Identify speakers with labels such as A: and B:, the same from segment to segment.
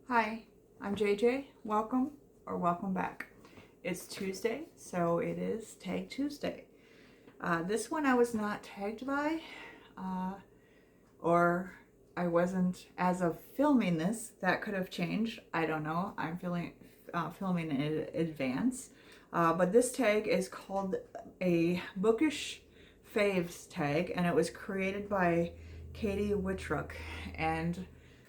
A: Hi, I'm JJ. Welcome or welcome back. It's Tuesday, so it is Tag Tuesday. This one I was not tagged by, uh, or I wasn't as of filming this. That could have changed. I don't know. I'm filming in advance. But this tag is called a Bookish Faves tag, and it was created by Katie Whitrook, and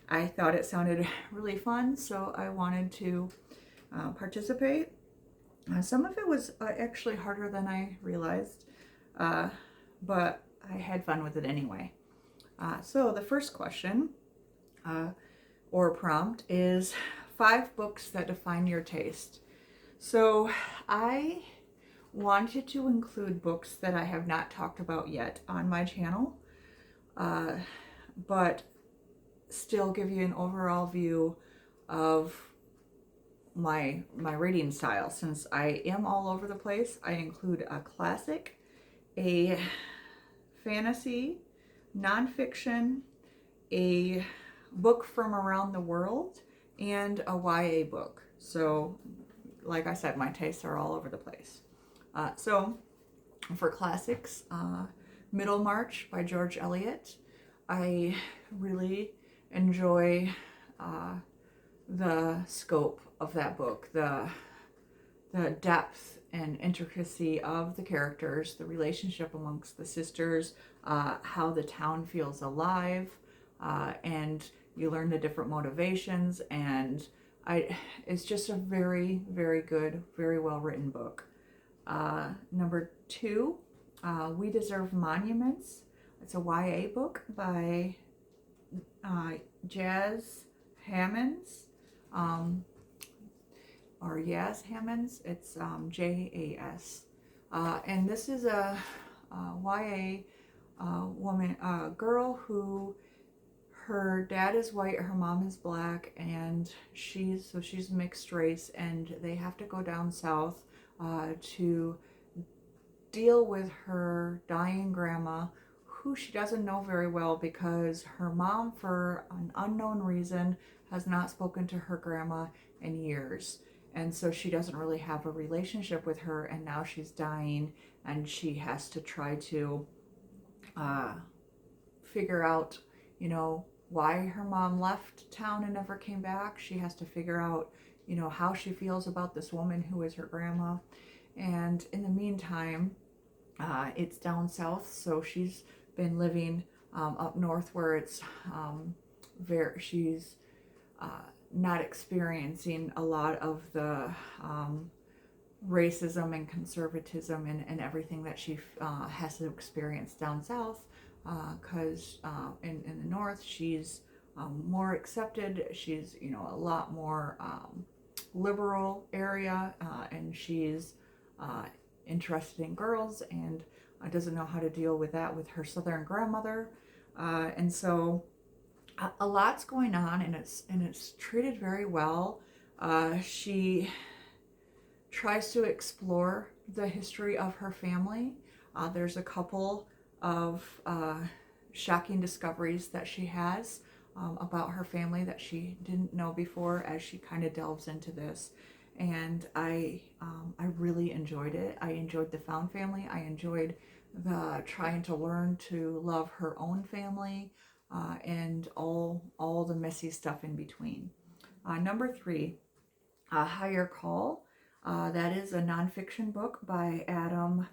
A: I thought it sounded really fun, so I wanted to participate. Some of it was actually harder than I realized, uh, but I had fun with it anyway. So the first question uh, or prompt is 5 books that define your taste. So I wanted to include books that I have not talked about yet on my channel, but still give you an overall view of my reading style. Since I am all over the place, I include a classic, a fantasy, nonfiction, a book from around the world, and a YA book. So like I said, my tastes are all over the place. So for classics, Middlemarch by George Eliot. I really enjoy the scope of that book, the depth and intricacy of the characters, the relationship amongst the sisters, how the town feels alive, and you learn the different motivations, and it's just a very, very good, very well written book. Number 2, We Deserve Monuments. It's a YA book by Jazz Hammonds, or Yaz Hammonds. It's Jas. And this is a YA girl who, her dad is white, her mom is black, and she's mixed race, and they have to go down south to deal with her dying grandma, who she doesn't know very well because her mom, for an unknown reason, has not spoken to her grandma in years. And so she doesn't really have a relationship with her, and now she's dying, and she has to try to figure out, why her mom left town and never came back. She has to figure out, how she feels about this woman who is her grandma. And in the meantime, it's down south, so she's been living up north where it's she's not experiencing a lot of the racism and conservatism and everything that she has to experience down south, because in the north she's more accepted. She's a lot more liberal area, and she's interested in girls, and doesn't know how to deal with that with her southern grandmother, and so a lot's going on, and it's treated very well. She tries to explore the history of her family. There's a couple of shocking discoveries that she has about her family that she didn't know before as she kind of delves into this. And I really enjoyed it. I enjoyed the found family. I enjoyed the trying to learn to love her own family, and all the messy stuff in between. Number 3, Higher Call. That is a nonfiction book by Adam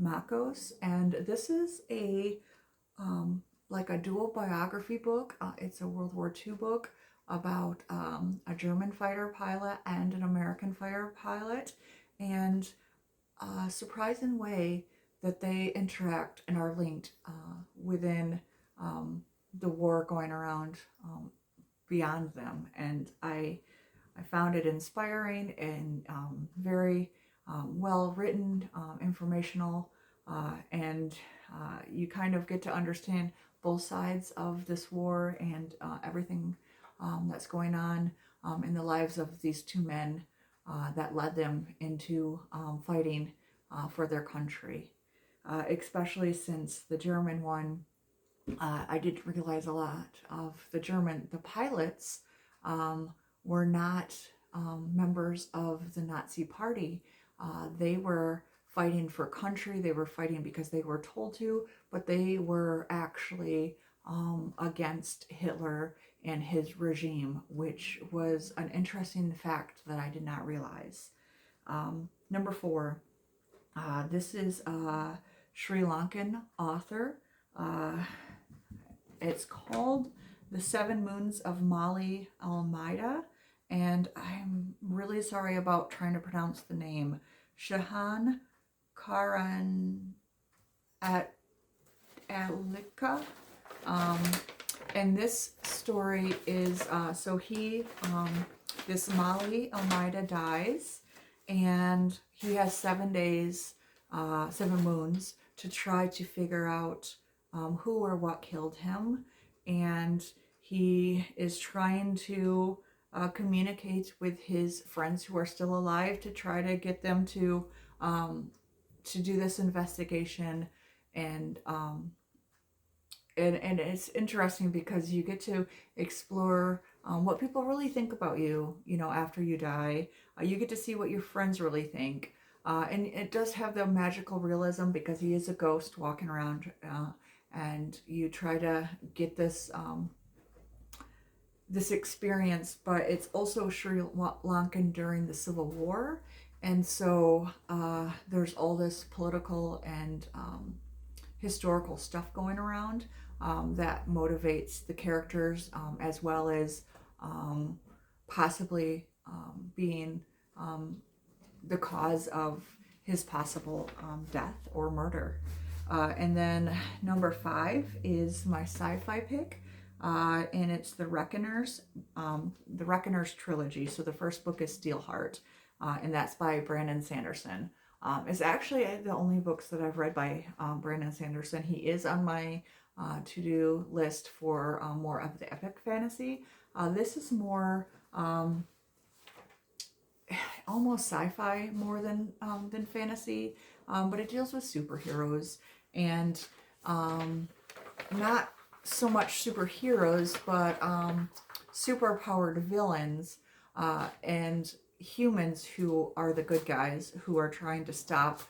A: Makos, and this is a like a dual biography book. It's a World War II book about a German fighter pilot and an American fighter pilot, and a surprising way that they interact and are linked within the war going around beyond them. And I found it inspiring and very well written, informational, and you kind of get to understand both sides of this war and everything that's going on in the lives of these 2 men that led them into fighting for their country. Especially since the German one, I didn't realize a lot of the pilots were not members of the Nazi Party. They were fighting for country. They were fighting because they were told to, but they were actually against Hitler and his regime, which was an interesting fact that I did not realize. Number 4, this is a Sri Lankan author. It's called The Seven Moons of Mali Almeida, and I'm really sorry about trying to pronounce the name. Shahan Karan Alika. And this story is, this Mali Almeida dies, and he has 7 days, 7 moons to try to figure out who or what killed him. And he is trying to communicate with his friends who are still alive to try to get them to do this investigation. And it's interesting because you get to explore what people really think about you, after you die. You get to see what your friends really think. And it does have the magical realism because he is a ghost walking around, and you try to get this this experience, but it's also Sri Lankan during the Civil War. And so there's all this political and historical stuff going around that motivates the characters, as well as possibly being the cause of his possible death or murder. And then number 5 is my sci-fi pick, and it's the Reckoners trilogy. So the first book is Steelheart, and that's by Brandon Sanderson. It's actually the only books that I've read by Brandon Sanderson. He is on my to-do list for more of the epic fantasy. This is more almost sci-fi more than fantasy, but it deals with superheroes, and not so much superheroes, but super-powered villains and humans who are the good guys who are trying to stop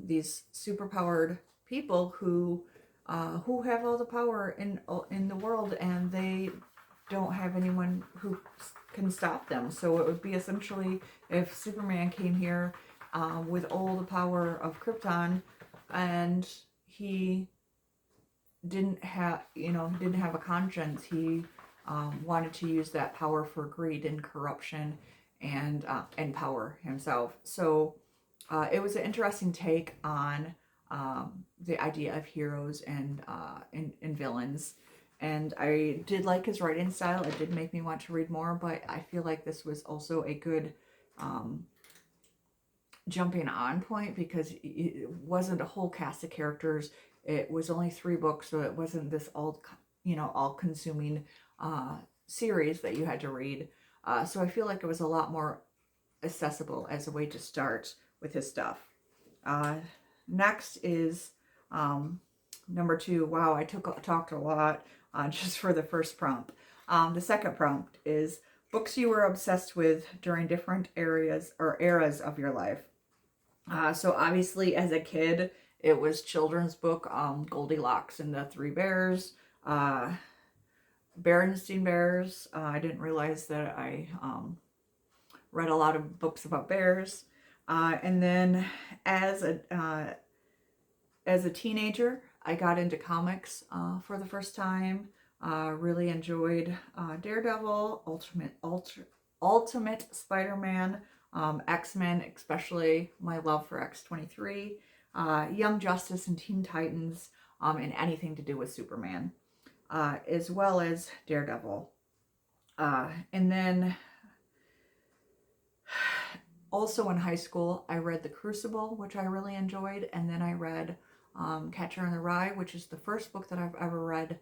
A: these superpowered people who have all the power in the world, and they don't have anyone who can stop them. So it would be essentially if Superman came here with all the power of Krypton, and he didn't have a conscience. He wanted to use that power for greed and corruption and power himself. So it was an interesting take on the idea of heroes and villains. And I did like his writing style. It did make me want to read more, but I feel like this was also a good jumping on point because it wasn't a whole cast of characters. It was only 3 books, so it wasn't this all-consuming series that you had to read. So I feel like it was a lot more accessible as a way to start with his stuff. Next is number 2. Wow, I talked a lot just for the first prompt. The second prompt is books you were obsessed with during different eras of your life. So obviously as a kid, it was children's book, Goldilocks and the Three Bears, Berenstain Bears. I didn't realize that I read a lot of books about bears. And then as a teenager, I got into comics for the first time. Really enjoyed Daredevil, Ultimate Spider-Man, X-Men, especially my love for X-23, Young Justice and Teen Titans, and anything to do with Superman, as well as Daredevil. And then also in high school, I read The Crucible, which I really enjoyed, and then I read Catcher in the Rye, which is the first book that I've ever read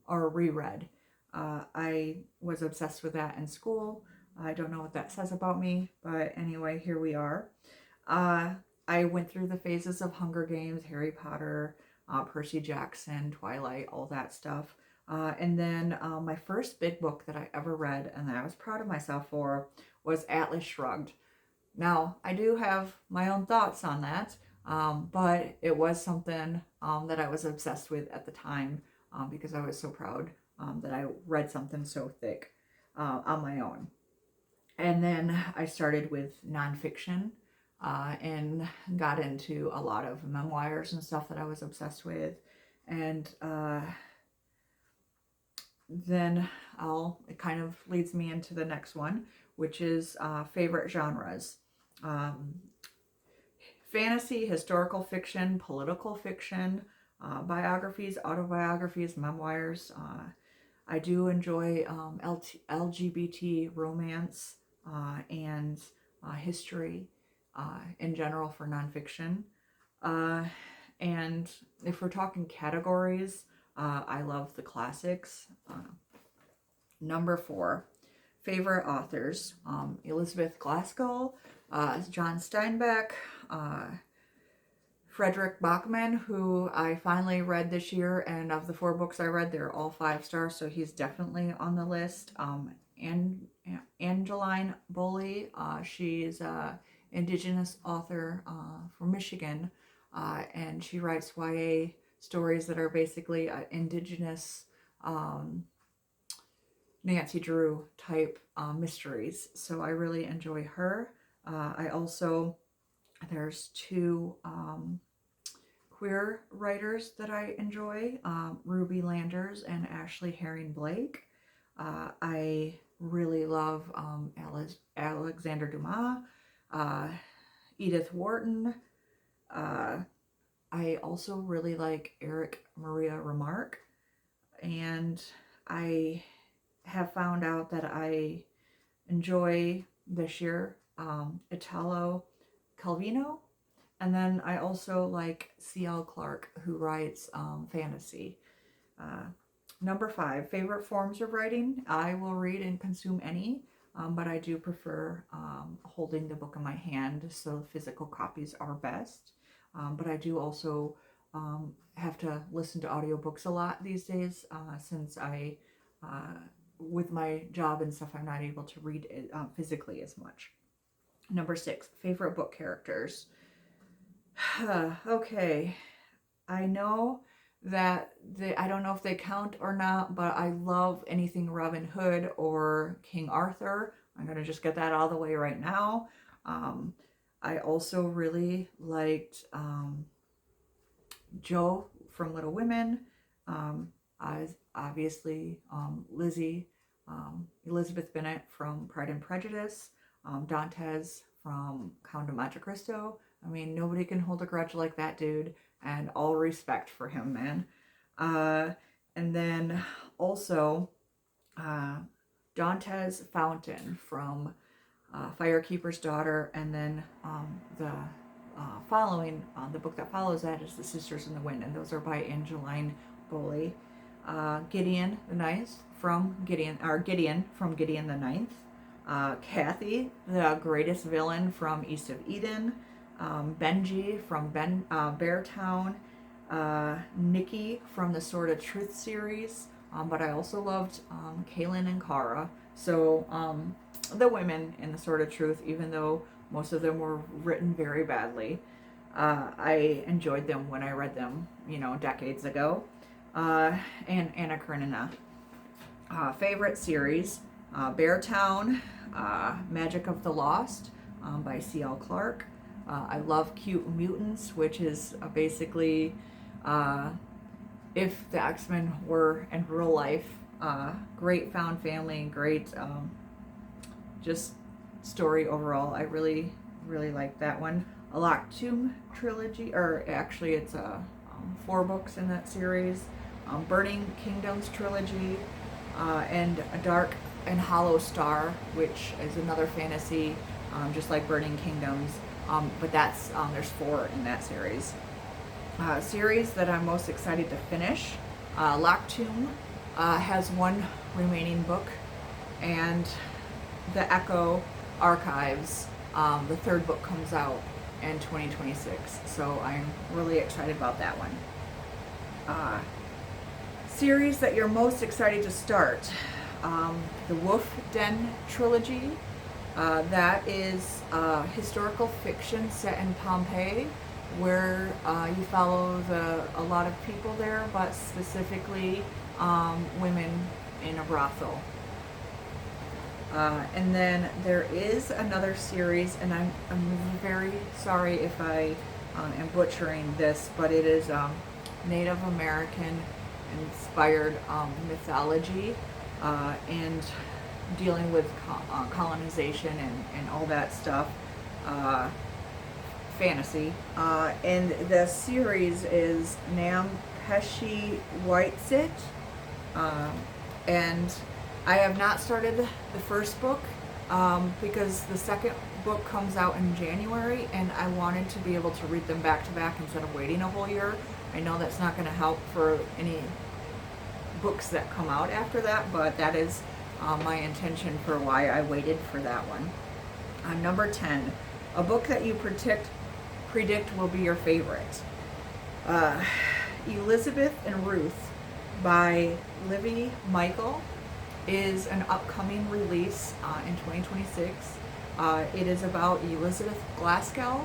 A: or reread. I was obsessed with that in school. I don't know what that says about me, but anyway, here we are. I went through the phases of Hunger Games, Harry Potter, Percy Jackson, Twilight, all that stuff. And then my first big book that I ever read and that I was proud of myself for was Atlas Shrugged. Now, I do have my own thoughts on that, but it was something that I was obsessed with at the time because I was so proud that I read something so thick on my own. And then I started with nonfiction and got into a lot of memoirs and stuff that I was obsessed with. And then it kind of leads me into the next one, which is favorite genres. Fantasy, historical fiction, political fiction, biographies, autobiographies, memoirs. I do enjoy LGBT romance and history in general for nonfiction. And if we're talking categories, I love the classics. Number 4, favorite authors. Elizabeth Glasgow, John Steinbeck, Frederick Bachman, who I finally read this year, and of the 4 books I read, they're all 5 stars, so he's definitely on the list. And Angeline Boley, she's an Indigenous author from Michigan, and she writes YA stories that are basically Indigenous Nancy Drew type mysteries. So I really enjoy her. There's 2 queer writers that I enjoy, Ruby Landers and Ashley Herring Blake. I really love Alexander Dumas, Edith Wharton. I also really like Eric Maria Remarque, and I have found out that I enjoy this year Italo Calvino, and then I also like C.L. Clarke, who writes fantasy. Number 5, favorite forms of writing. I will read and consume any, but I do prefer holding the book in my hand, so physical copies are best. But I do also have to listen to audiobooks a lot these days since with my job and stuff, I'm not able to read it physically as much. Number 6, favorite book characters. Okay, I know that I don't know if they count or not, but I love anything Robin Hood or King Arthur. I'm going to just get that out of the way right now. I also really liked Jo from Little Women. Obviously, Lizzie, Elizabeth Bennet from Pride and Prejudice. Dantes from Count of Monte Cristo. I mean, nobody can hold a grudge like that dude, and all respect for him, man. And then also Dantes Fountain from Firekeeper's Daughter, and then the book that follows that is The Sisters in the Wind, and those are by Angeline Boley. Gideon the Ninth from Gideon the Ninth. Kathy, the greatest villain from East of Eden. Benji from Beartown. Nikki from the Sword of Truth series. But I also loved Kaylin and Kara. So the women in the Sword of Truth, even though most of them were written very badly, I enjoyed them when I read them, decades ago. And Anna Karenina. Favorite series, Beartown, Magic of the Lost by C.L. Clarke. I love Cute Mutants, which is basically if the X-Men were in real life. Great found family, great just story overall. I really, really like that one. A Locked Tomb trilogy, or actually it's 4 books in that series. Burning Kingdoms trilogy, and A Dark and Hollow Star, which is another fantasy, just like Burning Kingdoms, but that's there's 4 in that series. Series that I'm most excited to finish, Locked Tomb has 1 remaining book, and The Echo Archives, the 3rd book comes out in 2026, so I'm really excited about that one. series that you're most excited to start. The Wolf Den trilogy. That is historical fiction set in Pompeii, where you follow a lot of people there, but specifically women in a brothel. And then there is another series, and I'm very sorry if I am butchering this, but it is Native American inspired mythology and dealing with colonization and all that stuff, fantasy. And the series is Nam Peshi Whitesit, and I have not started the first book because the second book comes out in January, and I wanted to be able to read them back to back instead of waiting a whole year. I know that's not going to help for any books that come out after that, but that is my intention for why I waited for that one. Number 10, a book that you predict will be your favorite. Elizabeth and Ruth by Livy Michael is an upcoming release in 2026. It is about Elizabeth Glasgow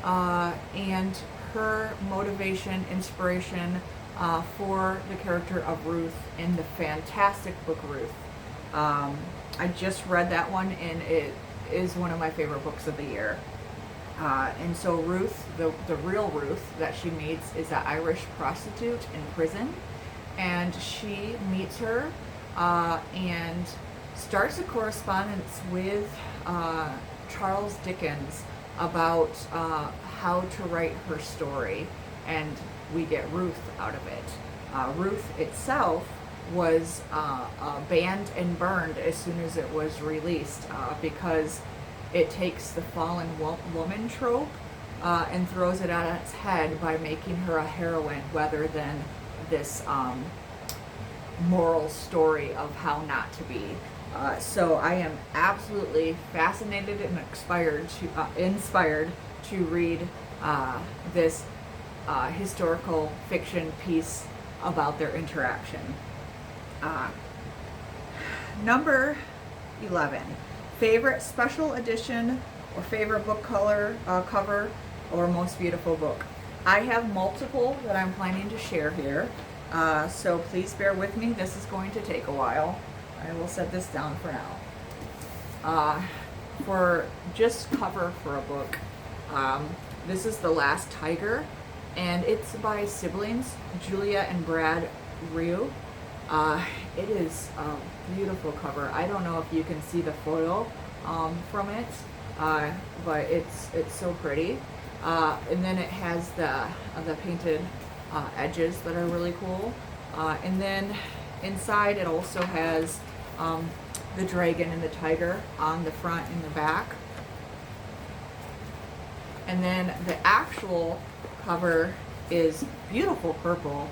A: and her motivation, inspiration for the character of Ruth in the fantastic book Ruth. I just read that one, and it is one of my favorite books of the year. And so Ruth, the real Ruth that she meets, is an Irish prostitute in prison, and she meets her and starts a correspondence with Charles Dickens about how to write her story, and we get Ruth out of it. Ruth itself was banned and burned as soon as it was released because it takes the fallen woman trope and throws it on its head by making her a heroine rather than this moral story of how not to be. So I am absolutely fascinated and inspired to read this historical fiction piece about their interaction. Number 11, favorite special edition or favorite book color, cover, or most beautiful book. I have multiple that I'm planning to share here, so please bear with me. This is going to take a while. I will set this down for now. For just cover for a book, this is The Last Tiger, and it's by siblings Julia and Brad Ryu. It is a beautiful cover. I don't know if you can see the foil from it, but it's so pretty. And then it has the painted edges that are really cool. And then inside it also has the dragon and the tiger on the front and the back. And then the actual cover is beautiful purple,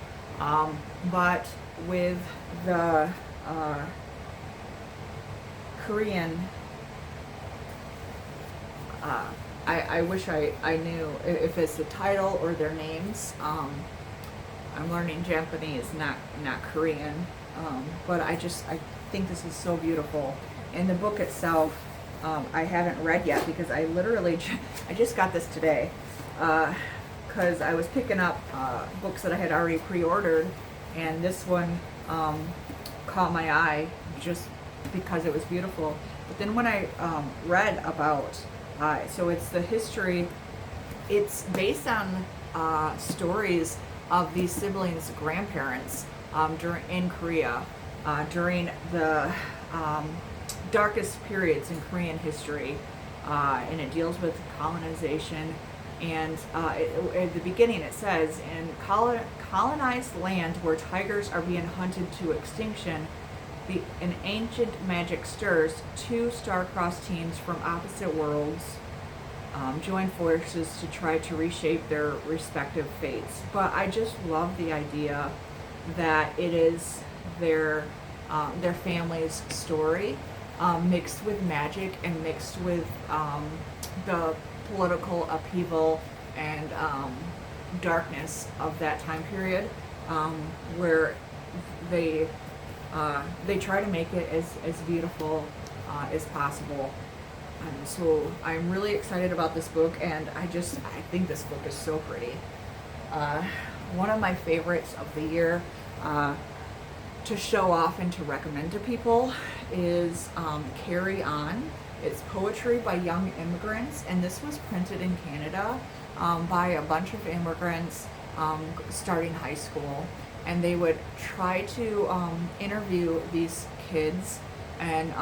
A: but with the Korean, I wish I knew if it's the title or their names. I'm learning Japanese, not Korean, but I think this is so beautiful. And the book itself, I haven't read yet because I literally I just got this today because I was picking up books that I had already pre-ordered, and this one caught my eye just because it was beautiful. But then when I read about so it's the history, it's based on stories of these siblings' grandparents in Korea during the darkest periods in Korean history, and it deals with colonization. And at the beginning it says, in colonized land where tigers are being hunted to extinction, an ancient magic stirs. Two star-crossed teens from opposite worlds join forces to try to reshape their respective fates. But I just love the idea that it is their family's story mixed with magic and mixed with the political upheaval and darkness of that time period, where they try to make it as beautiful as possible. So I'm really excited about this book, and I think this book is so pretty. Uh, One of my favorites of the year to show off and to recommend to people is Carry On. It's poetry by young immigrants, and this was printed in Canada by a bunch of immigrants starting high school. And they would try to interview these kids and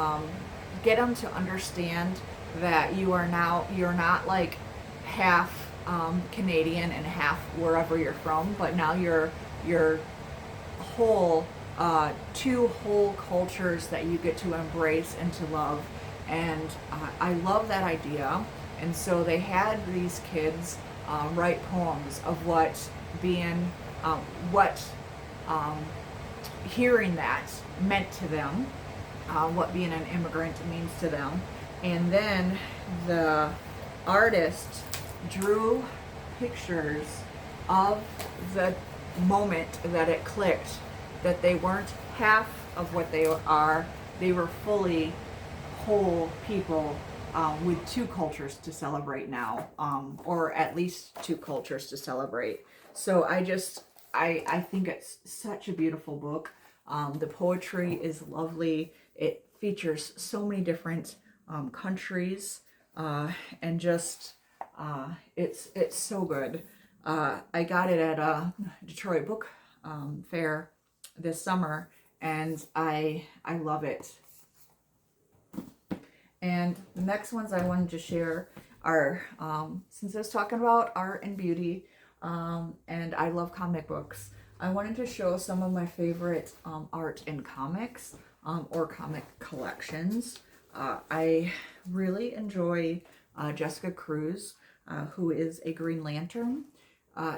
A: get them to understand that you're not like half Canadian and half wherever you're from, but now you're whole, two whole cultures that you get to embrace and to love. And I love that idea. And so they had these kids write poems of what being, hearing that meant to them, what being an immigrant means to them. And then the artist drew pictures of the moment that it clicked, that they weren't half of what they are, they were fully whole people with two cultures to celebrate now, or at least two cultures to celebrate. So I think it's such a beautiful book. The poetry is lovely. It features so many different countries, and just it's so good. I got it at a Detroit Book Fair this summer, and I love it. And the next ones I wanted to share are, since I was talking about art and beauty, and I love comic books, I wanted to show some of my favorite art in comics or comic collections. I really enjoy Jessica Cruz, who is a Green Lantern.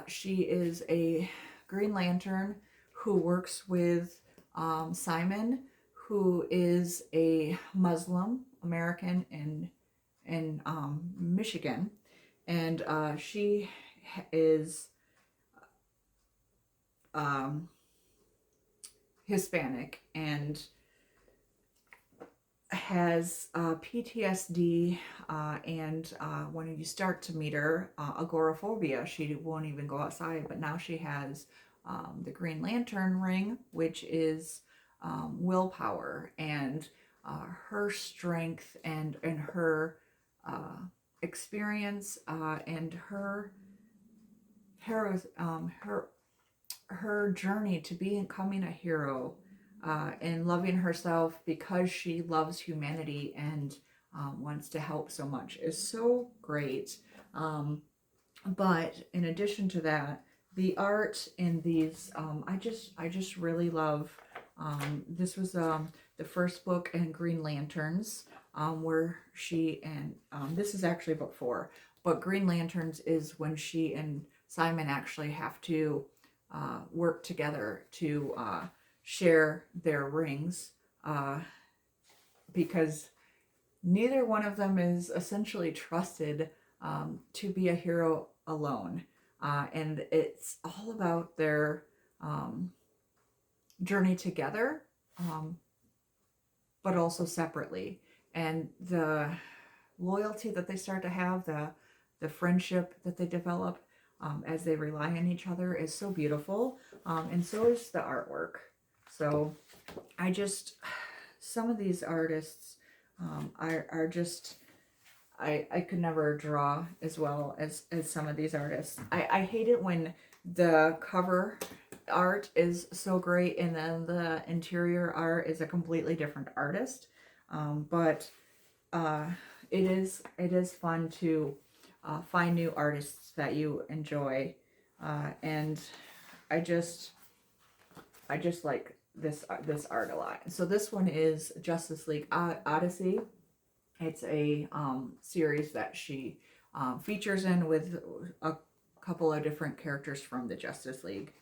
A: She is a Green Lantern who works with Simon, who is a Muslim American in Michigan, and she is Hispanic and has PTSD, and when you start to meet her, agoraphobia. She won't even go outside, but now she has the Green Lantern ring, which is willpower, and her strength and her experience, and her journey to becoming a hero, and loving herself because she loves humanity and wants to help so much is so great. But in addition to that, the art in these, I just really love. This was the first book in Green Lanterns, where she and this is actually book 4, but Green Lanterns is when she and Simon actually have to work together to share their rings, because neither one of them is essentially trusted to be a hero alone, and it's all about their journey together, but also separately, and the loyalty that they start to have, the friendship that they develop as they rely on each other is so beautiful, and so is the artwork. So some of these artists are just, I could never draw as well as some of these artists. I hate it when the cover art is so great and then the interior art is a completely different artist. But it is fun to find new artists that you enjoy, and I just like this art a lot. So this one is Justice League Odyssey. It's a series that she features in with a couple of different characters from the Justice League.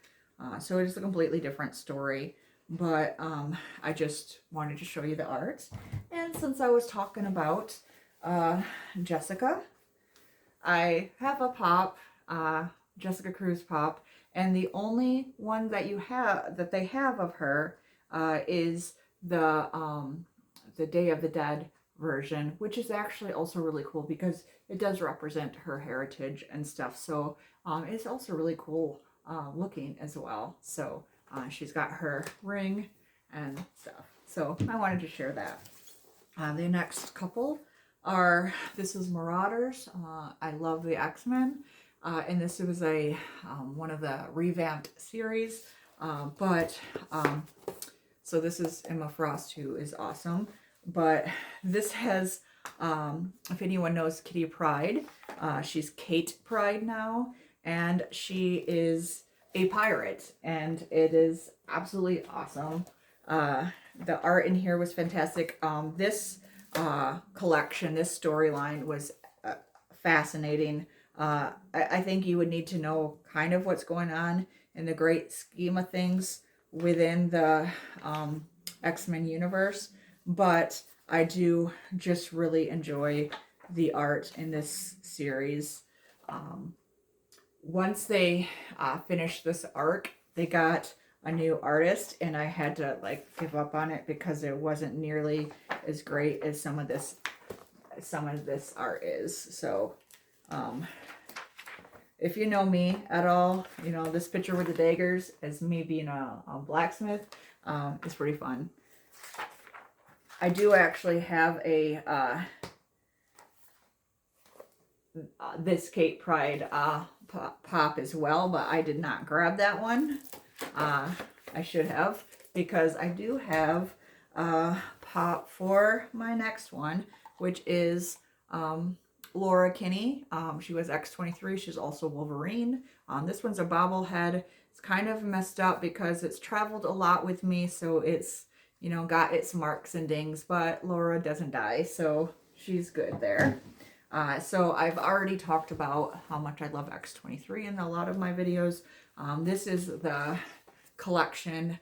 A: So it is a completely different story, but I just wanted to show you the art. And since I was talking about Jessica, I have a pop, Jessica Cruz pop, And the only one that they have of her is the Day of the Dead version, which is actually also really cool because it does represent her heritage and stuff. So it's also really cool looking as well. So she's got her ring and stuff. So I wanted to share that. The next couple are, this is Marauders. I love the X-Men. And this was a one of the revamped series. So this is Emma Frost, who is awesome. But this has, if anyone knows Kitty Pryde, she's Kate Pryde now, and she is a pirate, and it is absolutely awesome. The art in here was fantastic. This collection, this storyline was fascinating. I think you would need to know kind of what's going on in the great scheme of things within the X-Men universe, but I do just really enjoy the art in this series. Once they finished this arc, they got a new artist, and I had to like give up on it because it wasn't nearly as great as some of this art is. So if you know me at all, you know this picture with the daggers as me being a blacksmith. It's pretty fun. I do actually have a this Kate Pryde pop as well, but I did not grab that one. I should have, because I do have a pop for my next one, which is Laura Kinney. She was X-23. She's also Wolverine. This one's a bobblehead. It's kind of messed up because it's traveled a lot with me, so it's, you know, got its marks and dings, but Laura doesn't die, so she's good there. So I've already talked about how much I love X-23 in a lot of my videos. This is the collection.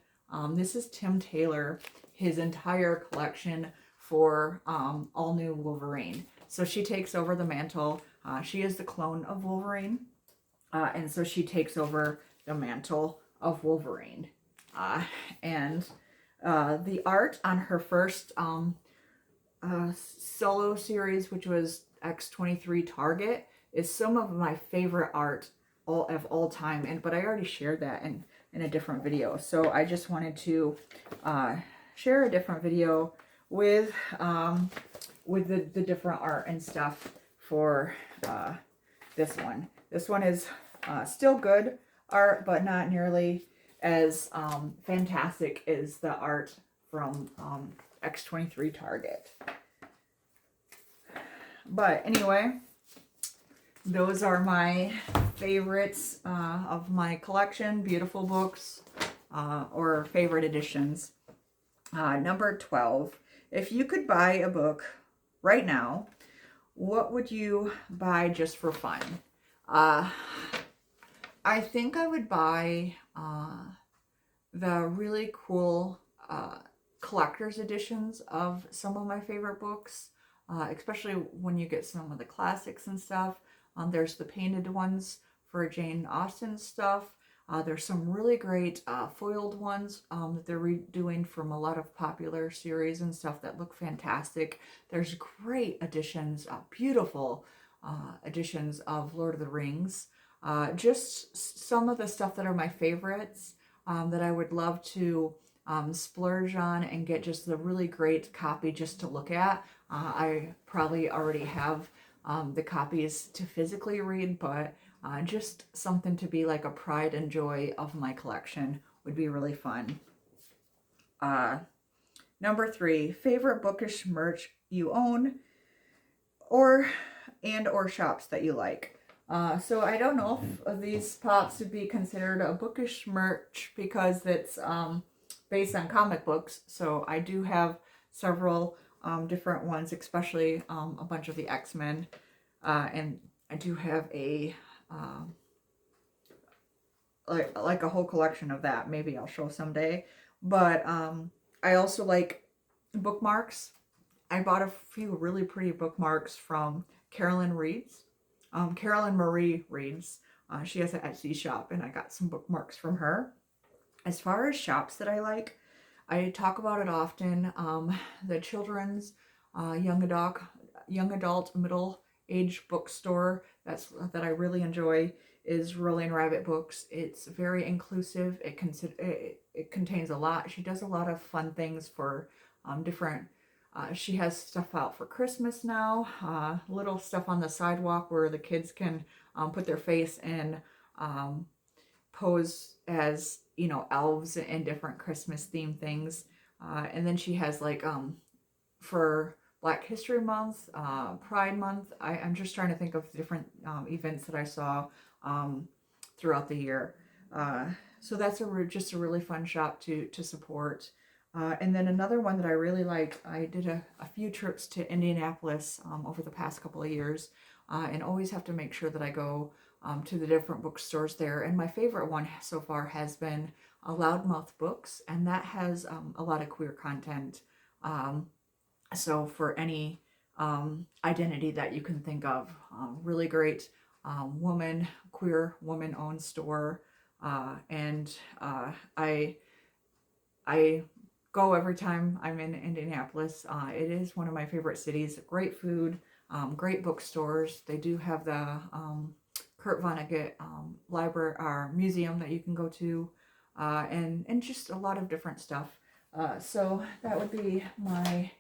A: This is Tim Taylor, his entire collection for All New Wolverine. So she takes over the mantle. She is the clone of Wolverine. And so she takes over the mantle of Wolverine. And the art on her first solo series, which was X-23 Target, is some of my favorite art of all time. But I already shared that in a different video. So I just wanted to share a different video with the different art and stuff for this one. This one is still good art, but not nearly as fantastic as the art from X-23 Target. But anyway, those are my favorites of my collection, beautiful books or favorite editions. Number 12. If you could buy a book right now, what would you buy just for fun? I think I would buy the really cool collector's editions of some of my favorite books, especially when you get some of the classics and stuff. There's the painted ones for Jane Austen stuff. There's some really great foiled ones that they're redoing from a lot of popular series and stuff that look fantastic. There's great editions, beautiful editions of Lord of the Rings. Just some of the stuff that are my favorites that I would love to splurge on and get just the really great copy just to look at. I probably already have the copies to physically read, but just something to be like a pride and joy of my collection would be really fun. Number 3, favorite bookish merch you own or shops that you like. So I don't know if these pops would be considered a bookish merch because it's based on comic books. So I do have several different ones, especially a bunch of the X-Men. And I do have a like a whole collection of that. Maybe I'll show someday. But I also like bookmarks. I bought a few really pretty bookmarks from Carolyn Marie Reads. She has an Etsy shop, and I got some bookmarks from her. As far as shops that I like, I talk about it often. The children's, young adult, middle age bookstore that I really enjoy is Rolling Rabbit Books. It's very inclusive. It contains a lot. She does a lot of fun things for different. She has stuff out for Christmas now. Little stuff on the sidewalk where the kids can put their face and pose as, you know, elves and different Christmas themed things. And then she has like for Black History Month, Pride Month. I'm just trying to think of different events that I saw throughout the year. So that's just a really fun shop to support. And then another one that I really like, I did a few trips to Indianapolis over the past couple of years, and always have to make sure that I go to the different bookstores there. And my favorite one so far has been Loudmouth Books, and that has a lot of queer content. So for any identity that you can think of, really great queer woman-owned store. And I go every time I'm in Indianapolis. It is one of my favorite cities. Great food, great bookstores. They do have the Kurt Vonnegut library or museum that you can go to, and just a lot of different stuff. So that would be my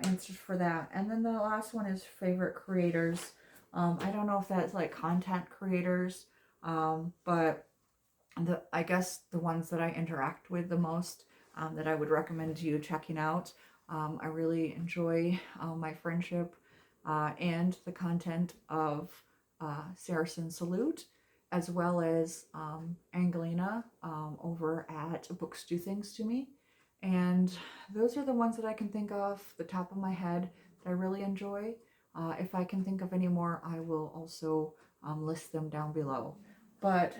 A: answers for that. And then the last one is favorite creators. I don't know if that's like content creators, but I guess the ones that I interact with the most, that I would recommend to you checking out. I really enjoy my friendship and the content of Saracen Salute, as well as Angelina over at Books Do Things to Me. And those are the ones that I can think of the top of my head that I really enjoy. If I can think of any more, I will also list them down below. But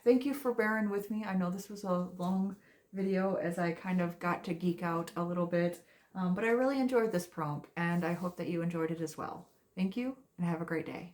A: thank you for bearing with me. I know this was a long video as I kind of got to geek out a little bit, but I really enjoyed this prompt, and I hope that you enjoyed it as well. Thank you, and have a great day.